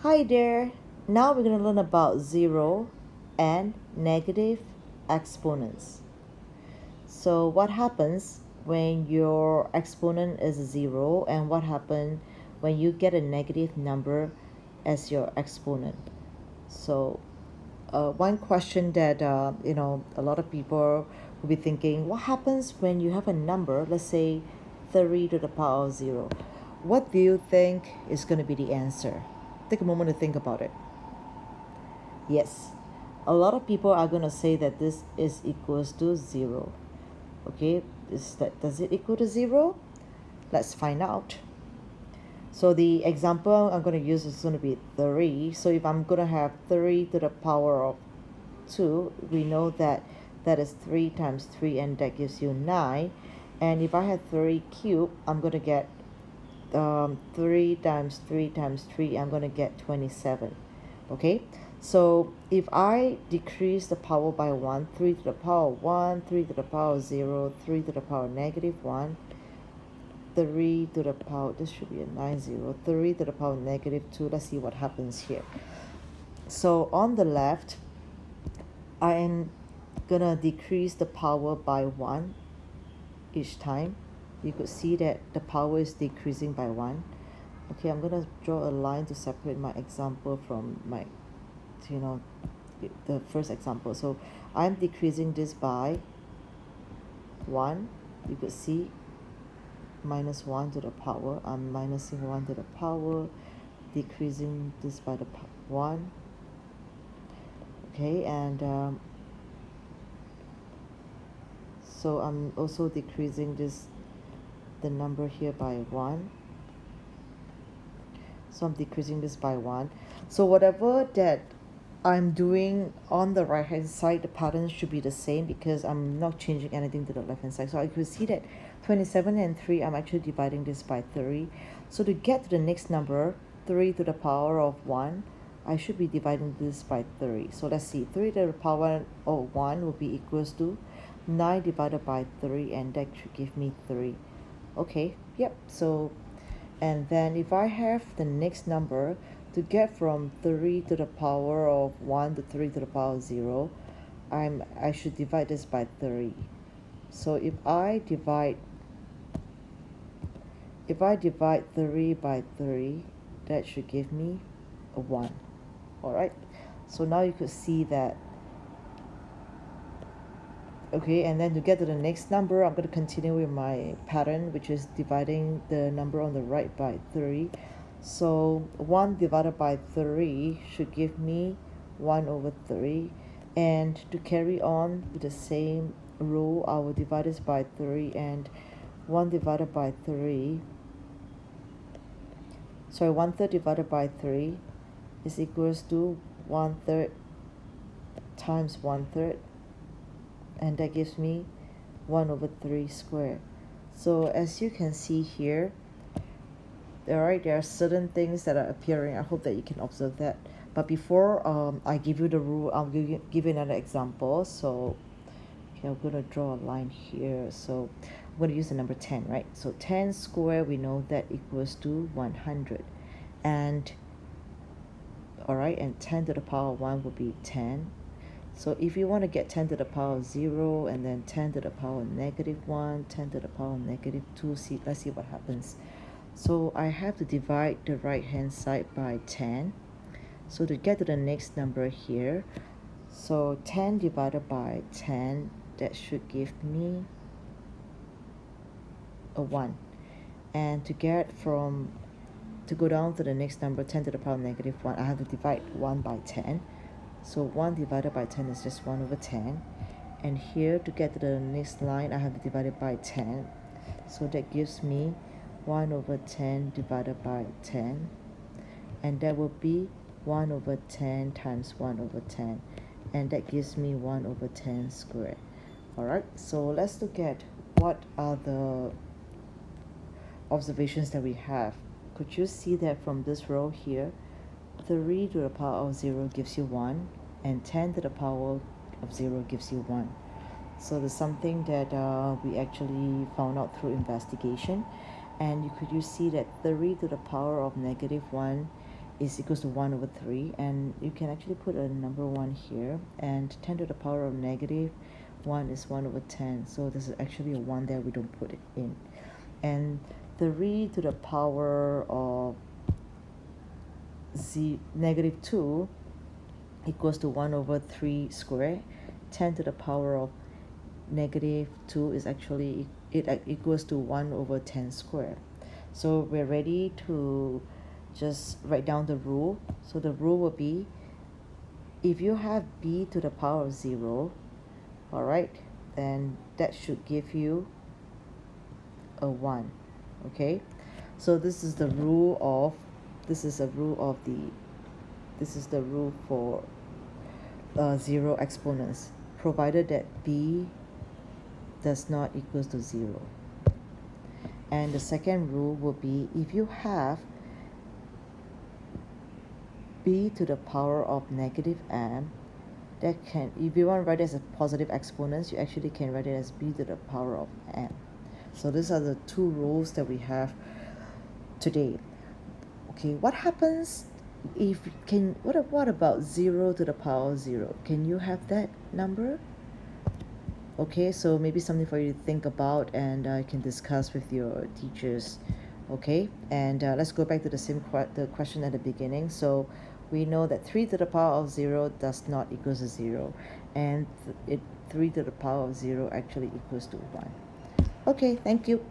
Hi there. Now we're going to learn about zero and negative exponents. So what happens when your exponent is zero, and what happens when you get a negative number as your exponent? So one question that a lot of people will be thinking, what happens when you have a number, let's say 30 to the power of 0? What do you think is going to be the answer? Take a moment to think about it. Yes, a lot of people are going to say that this is equals to 0. Okay, does it equal to 0? Let's find out. So the example I'm going to use is going to be 3. So if I'm going to have 3 to the power of 2, we know that that is 3 times 3, and that gives you 9. And if I have 3 cubed, I'm going to get 3 times 3 times 3, I'm going to get 27. Okay, so if I decrease the power by 1, 3 to the power 1, 3 to the power 0, 3 to the power negative 1, 3 to the power, this should be a 90, 3 to the power negative 2. Let's see what happens here. So on the left, I am gonna decrease the power by 1 each time. You could see that the power is decreasing by 1. Okay, I'm gonna draw a line to separate my example from my the first example. So I'm decreasing this by 1. You could see minus 1 to the power. I'm minusing 1 to the power, decreasing this by the 1. Okay, and so I'm also decreasing the number here by 1. So I'm decreasing this by 1. So whatever that I'm doing on the right hand side, the pattern should be the same because I'm not changing anything to the left hand side. So I could see that 27 and 3, I'm actually dividing this by 3. So to get to the next number, 3 to the power of 1, I should be dividing this by 3. So let's see, 3 to the power of 1 will be equals to 9 divided by 3, and that should give me 3. Okay, yep. So, and then if I have the next number, to get from 3 to the power of 1 to 3 to the power of 0, I should divide this by 3. So if I divide 3 by 3, that should give me a 1. Alright, so now you could see that. Okay, and then to get to the next number, I'm going to continue with my pattern, which is dividing the number on the right by 3. So 1 divided by 3 should give me 1 over 3. And to carry on with the same rule, I will divide this by 3, and 1 divided by 3, sorry, 1/3 divided by 3 is equals to 1/3 times 1/3, and that gives me 1 over 3 squared. So as you can see here, there are certain things that are appearing. I hope that you can observe that. But before I give you the rule, I'll give you another example. So okay, I'm going to draw a line here. So I'm going to use the number 10, right? So 10 squared, we know that equals to 100. And all right, and 10 to the power 1 would be 10. So if you want to get 10 to the power 0, and then 10 to the power negative 1, 10 to the power negative 2, let's see what happens. So I have to divide the right hand side by 10. So to get to the next number here, so 10 divided by 10, that should give me a 1. And to go down to the next number, 10 to the power negative 1, I have to divide 1 by 10. So 1 divided by 10 is just 1 over 10. And here, to get to the next line, I have to divide it by 10. So that gives me 1 over 10 divided by 10. And that will be 1 over 10 times 1 over 10. And that gives me 1 over 10 squared. Alright, so let's look at what are the observations that we have. Could you see that from this row here? 3 to the power of 0 gives you 1, and 10 to the power of 0 gives you 1. So there's something that we actually found out through investigation. And you see that 3 to the power of negative 1 is equals to 1 over 3, and you can actually put a number 1 here, and 10 to the power of negative 1 is 1 over 10, so this is actually a 1 there, we don't put it in. And 3 to the power of negative 2 equals to 1 over 3 squared. 10 to the power of negative 2 is actually, it equals to 1 over 10 squared. So we're ready to just write down the rule. So the rule will be, if you have b to the power of 0, all right, then that should give you a 1. Okay, so this is the rule of, this is the rule for 0 exponents, provided that b does not equals to 0. And the second rule will be, if you have b to the power of negative m, that can, if you want to write it as a positive exponents, you actually can write it as b to the power of m. So these are the two rules that we have today. Okay, what happens if what about 0 to the power of 0? Can you have that number? Okay, so maybe something for you to think about, and you can discuss with your teachers. Okay, and let's go back to the same the question at the beginning. So we know that 3 to the power of 0 does not equals to 0, and 3 to the power of 0 actually equals to 1. Okay, thank you.